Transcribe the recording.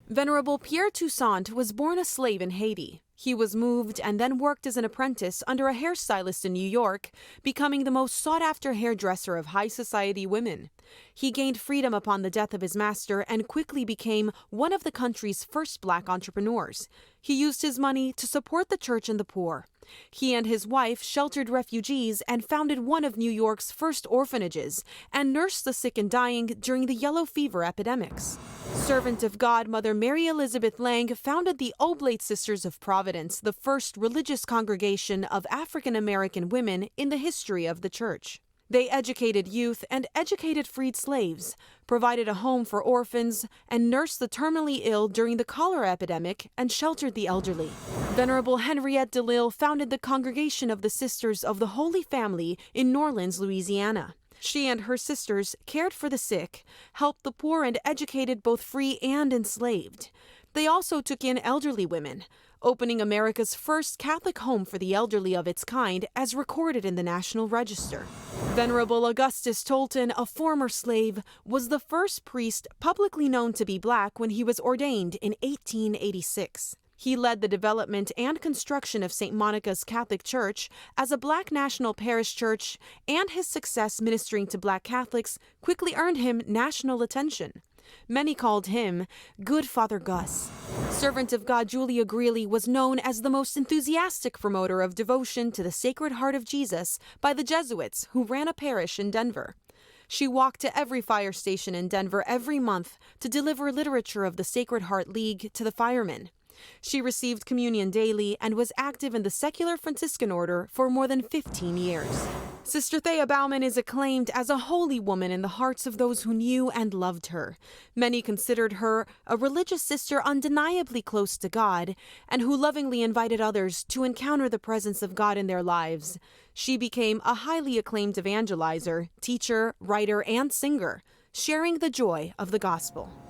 Venerable Pierre Toussaint was born a slave in Haiti. He was moved and then worked as an apprentice under a hairstylist in New York, becoming the most sought-after hairdresser of high society women. He gained freedom upon the death of his master and quickly became one of the country's first black entrepreneurs. He used his money to support the church and the poor. He and his wife sheltered refugees and founded one of New York's first orphanages and nursed the sick and dying during the yellow fever epidemics. Servant of God, Mother Mary Elizabeth Lange founded the Oblate Sisters of Providence, the first religious congregation of African American women in the history of the church. They educated youth and educated freed slaves, provided a home for orphans, and nursed the terminally ill during the cholera epidemic and sheltered the elderly. Venerable HENRIETTE DELILLE founded the Congregation of the Sisters of the Holy Family in New Orleans, Louisiana. She and her sisters cared for the sick, helped the poor, and educated both free and enslaved. They also took in elderly women, opening America's first Catholic home for the elderly of its kind as recorded in the National Register. Venerable Augustus Tolton, a former slave, was the first priest publicly known to be black when he was ordained in 1886. He led the development and construction of St. Monica's Catholic Church as a black national parish church, and his success ministering to black Catholics quickly earned him national attention. Many called him Good Father Gus. Servant of God Julia Greeley was known as the most enthusiastic promoter of devotion to the Sacred Heart of Jesus by the Jesuits who ran a parish in Denver. She walked to every fire station in Denver every month to deliver literature of the Sacred Heart League to the firemen. She received communion daily and was active in the secular Franciscan order for more than 15 years. Sister Thea Baumann is acclaimed as a holy woman in the hearts of those who knew and loved her. Many considered her a religious sister undeniably close to God and who lovingly invited others to encounter the presence of God in their lives. She became a highly acclaimed evangelizer, teacher, writer, and singer, sharing the joy of the gospel.